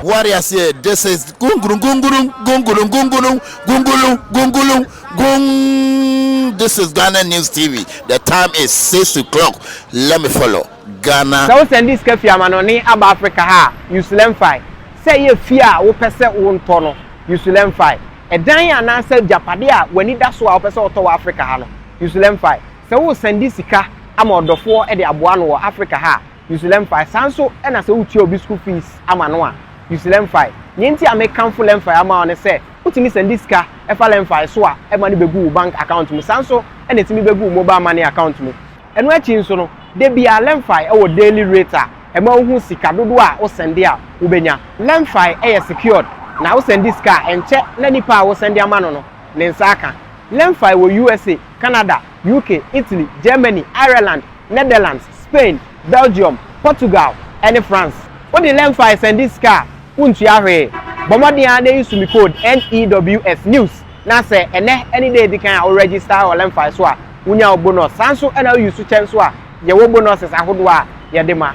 Warriors here, this is gungulung gungulung gungulung gungulung gungulung gungulung gung. This is Ghana News TV. The time is 6 o'clock. Let me follow Ghana. So send this Kofi amanoni aba Africa ha. Use LemFi. Say ye fear wo pese won tono. Use LemFi. E dan ya na say japade a wani da so a wo pese oto Africa ha no. Use LemFi. So wo send this sika ama odofo e de aboa no Africa ha. Use LemFi. Sanso e na say wo tie obi school fees ama no a. Use LemFi. Nyenti a make camfo LemFi ama on say utimi send this ka e fa LemFi so a e ma ni begu bank account mu sanso e na timi begu mobile money account mu enu achi nso no de bia LemFi e wo daily rate a e ma hu sika dodo a wo send a wo benya LemFi e secured na wo send this ka enche na nipa wo send ama no ne nsa aka LemFi wo USA, Canada, UK, Italy, Germany, Ireland, Netherlands, Spain, Belgium, Portugal and France. What the LemFi send this car untu ahwe bomodi ade use me code NEWS news na say any day they can register or LemFi so a unya bonus sanso and now use chance so a ye wo bonuses ahodo a ye de ma.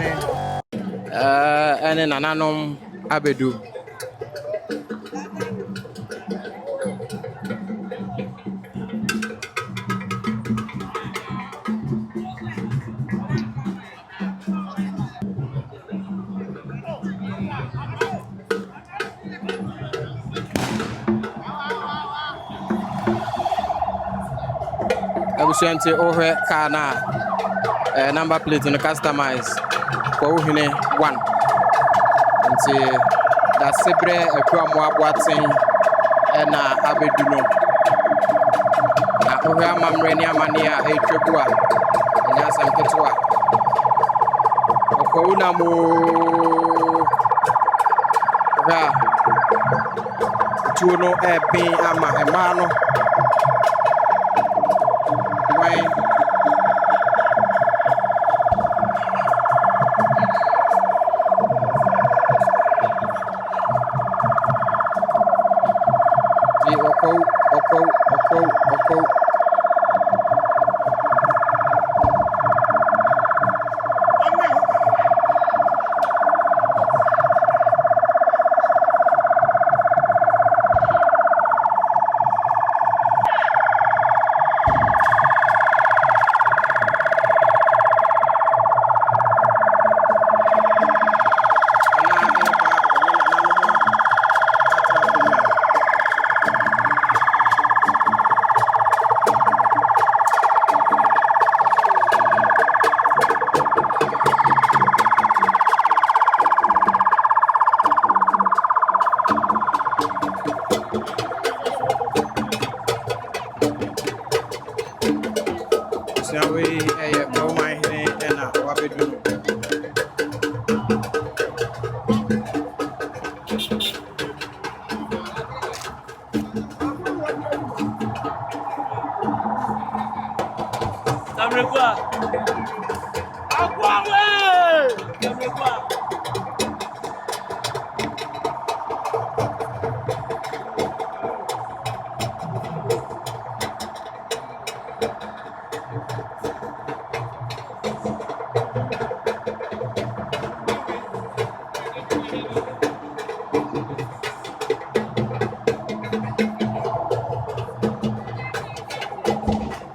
Kwawumanhene ene nananom abedu Abusuante ohwe kana number plate no customize Kwawumanhene 1 nti da sebre akuamu aboaten na abedu no na ohwe amamre ni amane a etwebu a enya asam ketewa Kwawunamo ra tuo no ebin ama ema no Oko.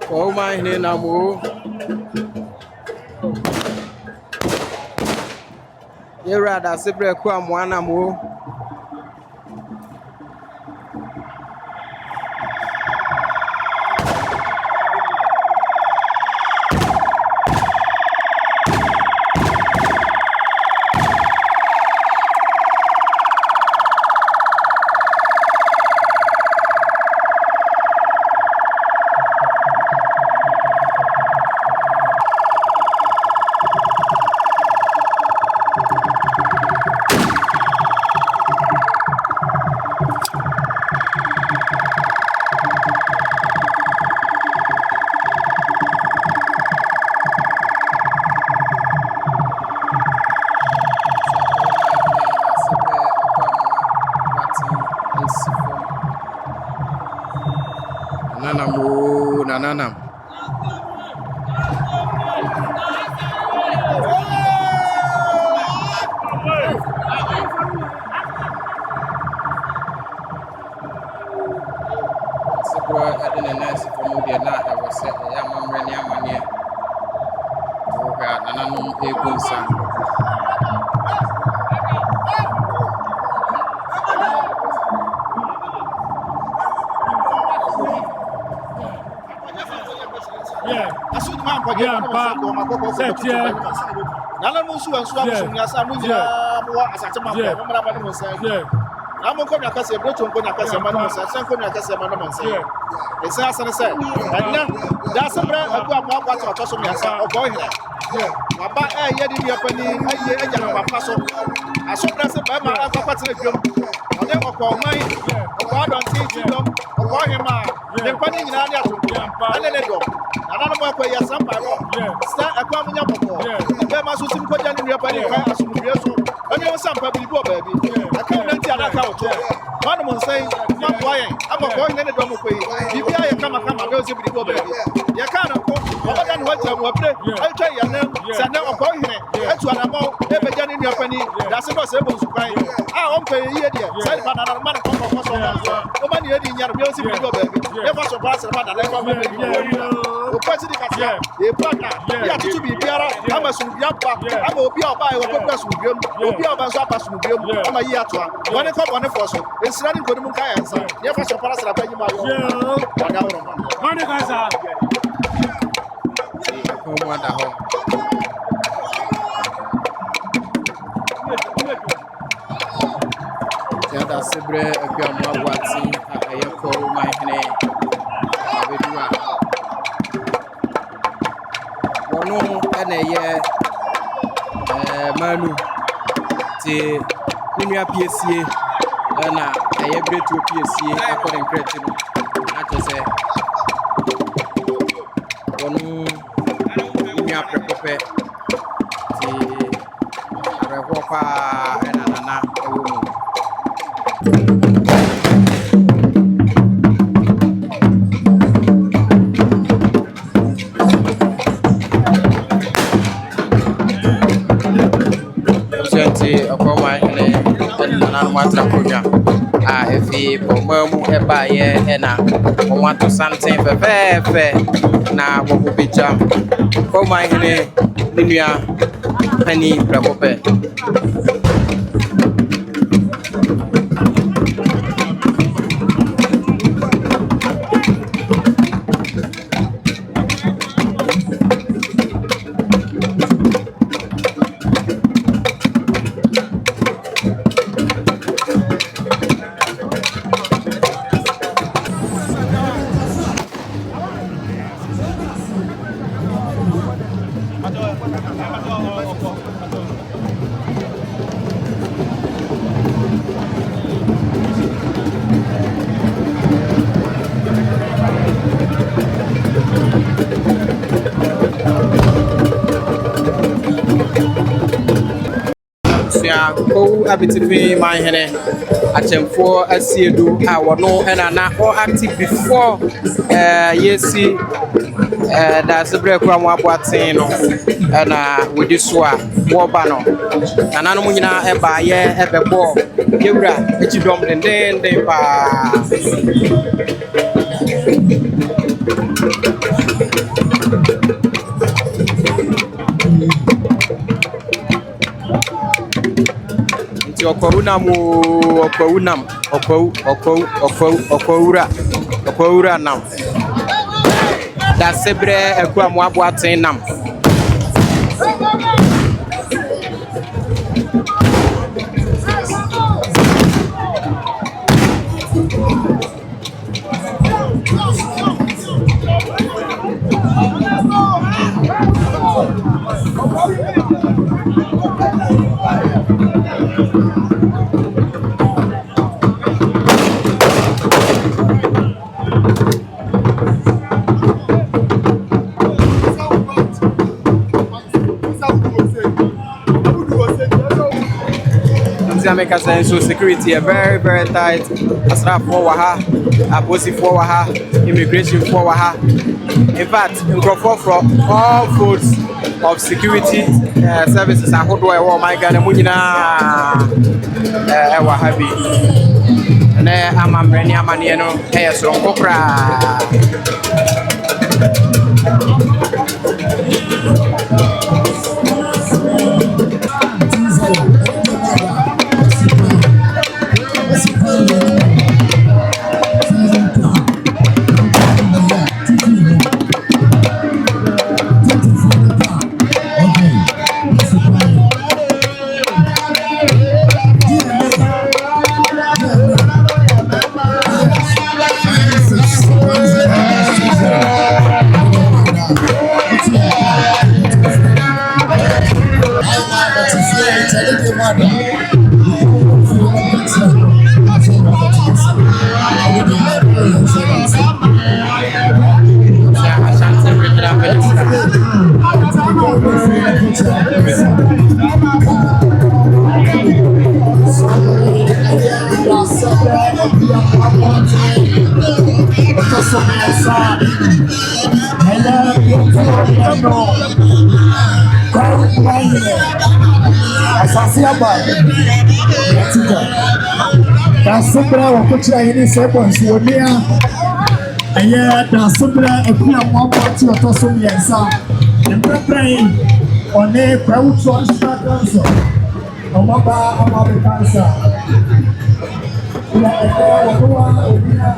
Kwawumanhene namo yera da sebre akuamu anamo nanam sebro adene nasi komudia na awose ya mamre ni amane oga nananum egunsa Nala musu ansu amusu ya sa munya mo Asante Mamponghene mo mara mani mo sai na mo ko nyaka se breton ko nyaka se mani mo sai sen ko nyaka se mani mo sai esa asane sai anna da sabra aku akwa to so ya sa Kwawumanhene waba ye di bia pani aye anya na papa so asopra se ba ma akwa tere dwom ode Kwawumanhene don ti dom Kwawumanhene ma ne pani nyina ne aso ale le dom nana mo akwa ya samba go sta akwa munya popo be ma so sim ko jani bia pani kai aso bia so ani o samba bi bo ba bi aka na ti ana ka o to man mo nsai ma Kwawumanhene aba Kwawumanhene dom ko yi bia ye kama be o se bi bo ba bi ya ka na ko oba dan wa jam wa bre ai twa ya na sa na Kwawumanhene etu ana mo ebe jani ni opani da se ko se bo su kwai ah on pe ye die sai pa na man ko ko so o man ye di nyar mi o si bi go be e fa so pass pa da le fa me bi o pa si di ka sia e pa ka ya tutu bi biara ama su bi apa ama obi a oba e ko kwa su bi obi a oba so apa su bi ama yi ato a woni ko woni fo so ensira ni ko ni mu ka ya nsa e fa so pass pa yi ma yo da woro man ka sa ko mo ada ho da sebre akwa mo abwati aye Kwawumanhene abedua wono ene ye manu ti ninu apiesie na aye bretu apiesie akore nkreti no ato se wono ninu aprepope ti rewo pa enanana ewo mu Kwawumanhene na matra konya efi pomamu eba ye na wato santen fefe na bobubicha Kwawumanhene ninua ani prakope Kwawumanhene achemfo asiedu a wono na all active before yesi da sebre kwa mo abwaten no na wodi so a wo ba no nana no nyina eba ye ebebo yewura echidom den pa Okwawura nam da sebre akwa mo abwaten nam Make so security very tight. Sarpong waha, Kofi waha, immigration waha. In fact, from all folds of security services, I hold my gun and wahabi. And I'm a brand new man, you know, so Sasiaba. Dasubra wakuchira yini Sarpong suonia. Aye dasubra ekuya mwapoti otoso miensa. Empreprai one Kwawumanhene stratanso. Omaba amabekansa. Ya eke wakuwa obina.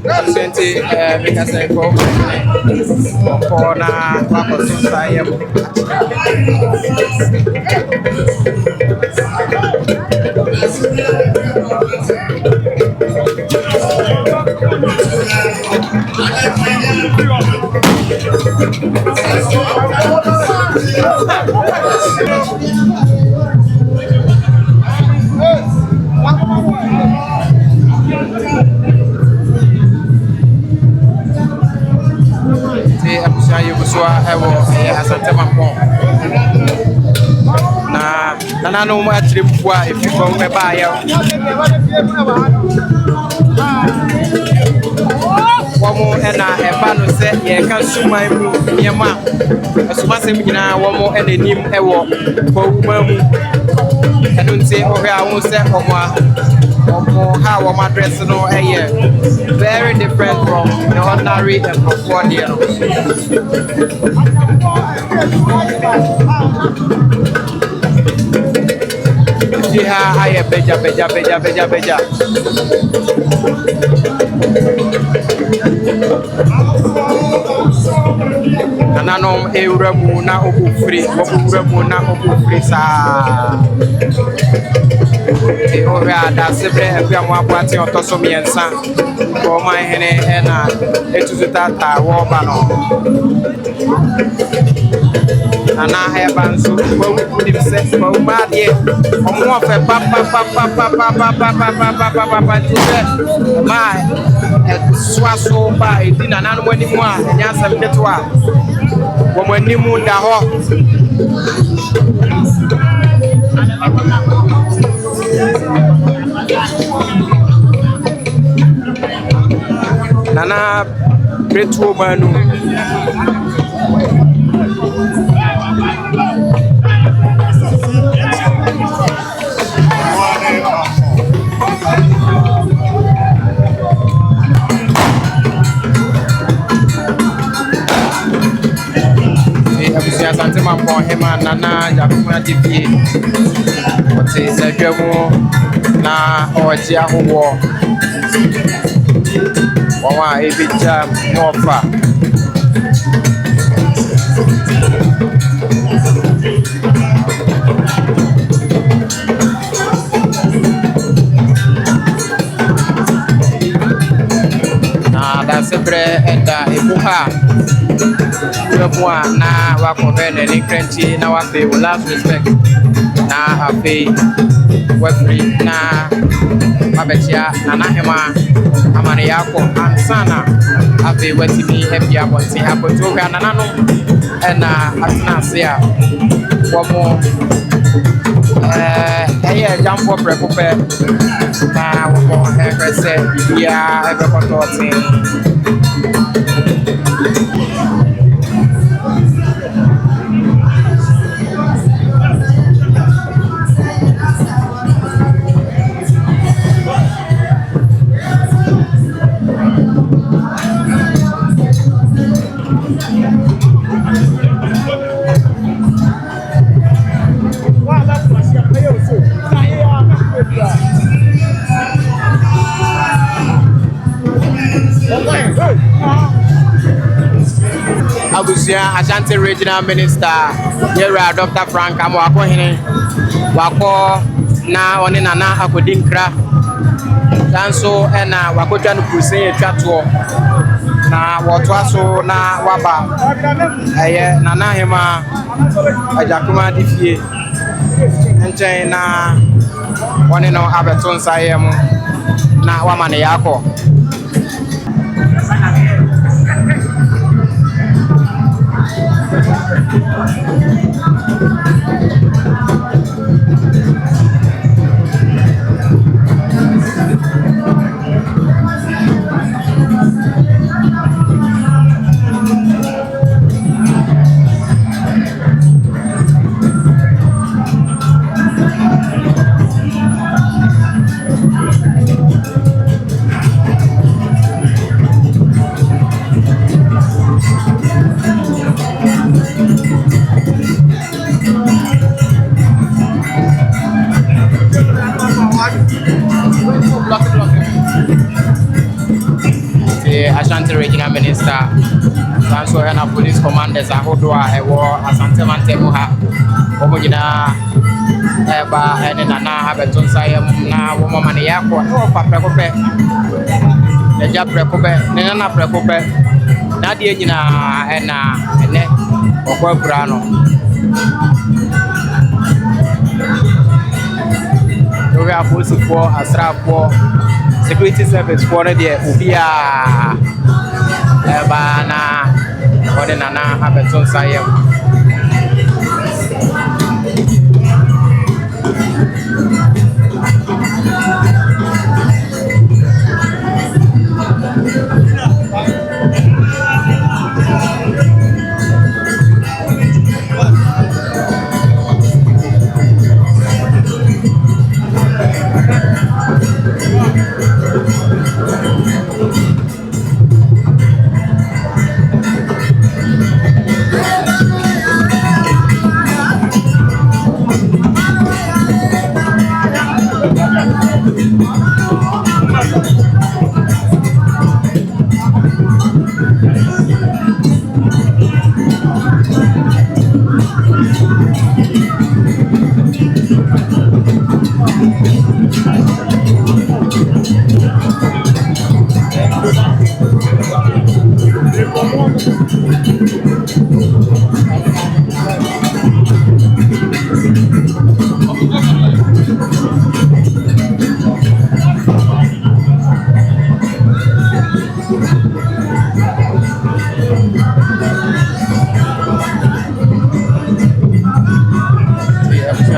Asante because I go for na Asante Mamponghene. Na no mo atire mfua efifo meba ya. Womo ena eba no se ye ka suman mu niema. Asuma sem nyina womo enanim ewo Kwawumanhene mu. Eno nti ohwe a wo se omo how womo address no very different from the ordinary and from there. Aye beja. Nananom ewuramu na obufri sa. Ore ada sebre afiamu abuati otoso miensa. Kwawumanhene na etuzuta ta wo ba no. Nana ebanso Kwawumanhene se Kwawumanhene omo fe pa ma swaso ba edina nanu wani mu a nya asem ketwa wo mani mu da ho nana pretuo manu Asante Mamponghene nana yakuma TV ote sadwamo na oji ahowo wawa ebija nofa na da sempre enda ebu ha kwa na wako bene ni crunchy na wape with last respect na ape wefri na mabechia na nahema amane yako ansana ape wetimi happy abonti akotoga na nano na atena se a womo jump for prepope na womo efese bia ebekototin Asante Regional Minister Yera Dr. Frank Kwawumanhene wako na one nana akodinkra danso na wakotwa no kusen etwato na wotwaso na waba nana hema ajakuma difie nchen na one no abeton sayem na wamane yako Asante Regional Minister, Sanso and police commanders are Hodua, Asante Mamponghene ha. Omujina Eba and Nana Abeton Sayam na woman yako, no Precope, the Jab Precope, Nana Precope, Nadia Gina and Net or Grano. We are posted for a strap for security service for the Ubia Ebana or the Nana Abeton Sayam.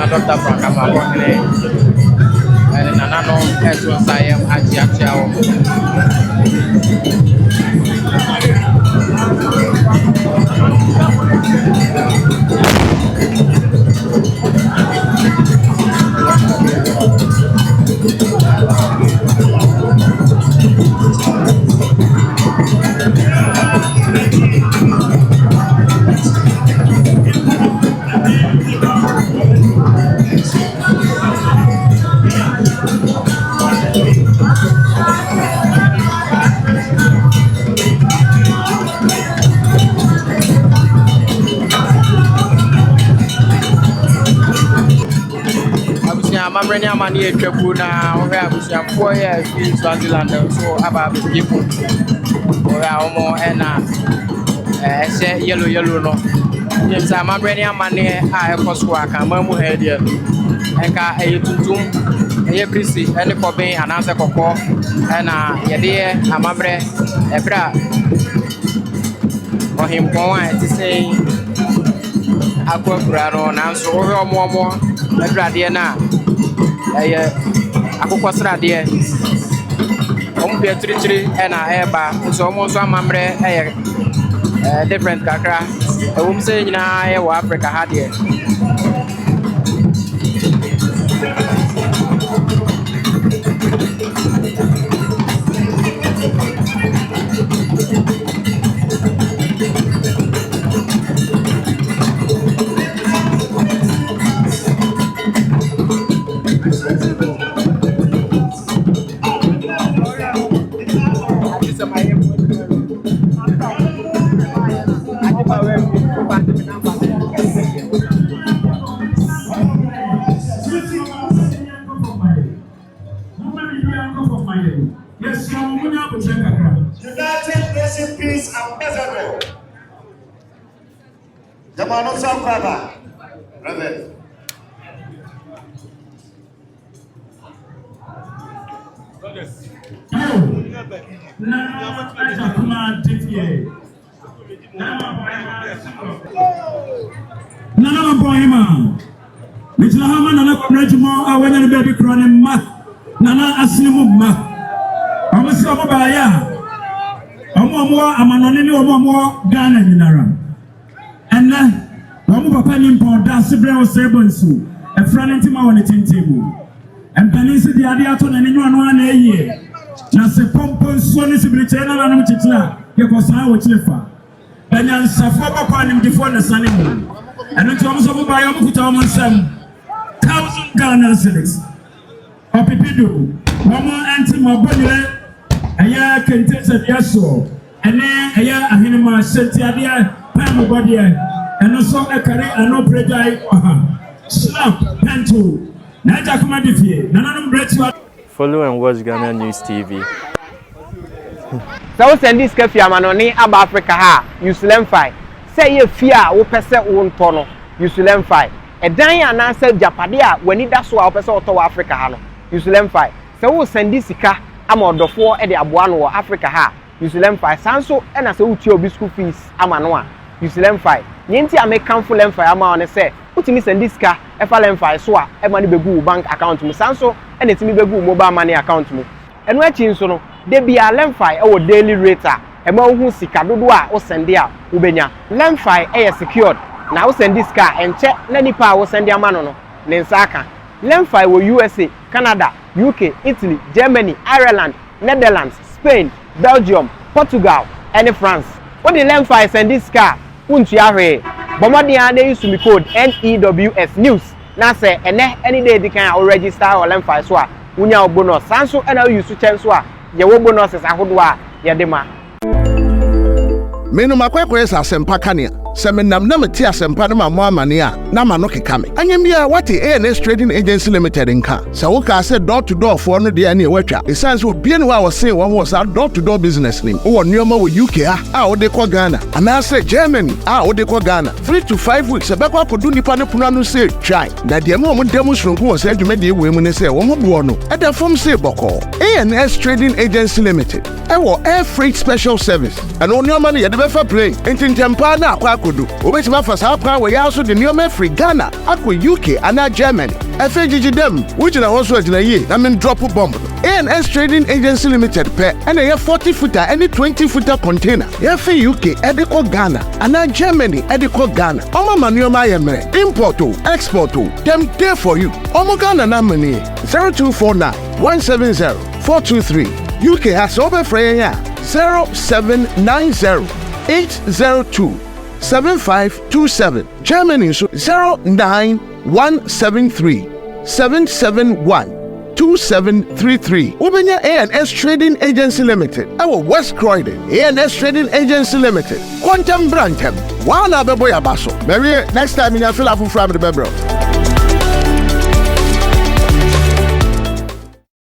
Dr. Frank Kwawumanhene and Nanano Edwin Sayam Ajiachao. Mamreni amani etweku na ohe abusia 4 years in Swaziland so aba people omo ena ɛhyɛ yellow no yɛmsa amabrɛ ne amane a ɛkɔso aka mamu ha deɛ enka ɛyɛ tuntum ɛyɛ krisi ɛne kɔben anaasɛ kɔkɔ ɛna yɛde amabrɛ ɛbra ɔhempɔn a ɛte sɛ akɔkura no nanso wohwɛ ɔmo ɛbradeɛ no a ɛyɛ akokɔ sradeɛ ɔmo bɛ tirikyiri ɛna ɛba nso ɔmo nso amammerɛ ɛyɛ different kakra ɛwɔ mu sɛ nyinaa ɛyɛ wɔ Africa ha deɛ United Nations Peace Ambassador. Jamano Sankaba. Reverend. Nana Mamponghene. Mitchell Hamman and a regiment are winning the baby crying ma. Nana Aslimu ma. I'm a summer by ya. I'm more Ghana in Aram. And then, I'm papa nimpo that's the brown sabonsu. A friend in Tima on the table. And Penisi the Adiaton and anyone a year. Just a pompous son is a Britannia and Chitla. He was how it's lefa. And then Safa upon him before the sunny moon. And in terms of a biome, some 1,000 Ghana cities. Opipidu, Mama anti-mobile. Aya contest at Yaso, and then Aya Ahinema Sentiadia, Pam body, and also a career and no prejai, Slap, Pantu, Najakuma Diffie, Nanam Bretzwa. Follow and watch Ghana News TV. So send this Kofi Amanoni ab Africa ha, use LemFi. Say ye fear wo pese won tono, use LemFi. A dan ananse Japadia when it does wa pese oto Africa ha no, use LemFi. So wo send this sika ama odofo e de aboa no wɔ Africa ha use LemFi sanso e na se uti obi school fees ama no a use LemFi nyenti amekanfo LemFi ama one se utimi send this ka e fa LemFi so a e ma ne begu bank account mu sanso e na timi begu mobile money account mu eno achi nso no de bia LemFi e wo daily rate a e ma hu sika dodo a wo send a wo benya LemFi e ye secured na wo send this ka enche na nipa a wo send ama no ne nsaka LemFi wo USA Canada UK, Italy, Germany, Ireland, Netherlands, Spain, Belgium, Portugal, and France. What the LemFi send this car? Untiare. Bombardier they use me code NEWS News. Now say any day they can register or LemFi so unya bonus. Sanso and I use to change so your bonuses are hodwa yadema. Menu makwekwe sa sempa kania. Semenam na meti asempa na mamma amane a na ma no kekame. Anyem bia what ANS Trading Agency Limited nka. Se wo ka se door to door for no de na watwa. Esanse obi ne wa wo se wo was door to door business nim. Wo nneoma wo UK a wo de kwa Ghana. Ana se Germany a wo de kwa Ghana. 3 to 5 weeks ebekwa kodu nipa ne pono no se try. Na de mo demonstration wo se adwuma de we mu ne se wo mo bo no. E da form se boko. ANS Trading Agency Limited. E wo air freight special service. And nneoma ne ye de be fa plane. Entintempa na akwa kodu. Obetima for Sarpong we also the new free Ghana, Akwa UK and Germany. FAGG them, which are also at a year, I mean drop a bomb. ANS Trading Agency Limited pay and a 40-footer, any 20-footer container. FA UK, Ediko Ghana, and Germany, Ediko Ghana. Oma Manuel Mayemre, import to, export to, them there for you. Omo Ghana Namani, 0249 170 423. UK has over Freya 0790 802 7527. Germany 09173 771 2733. Ubenya ANS Trading Agency Limited. Our West Croydon ANS Trading Agency Limited. Quantum Brantem. Wana beboya baso. Maybe next time in your fill up from the bebro.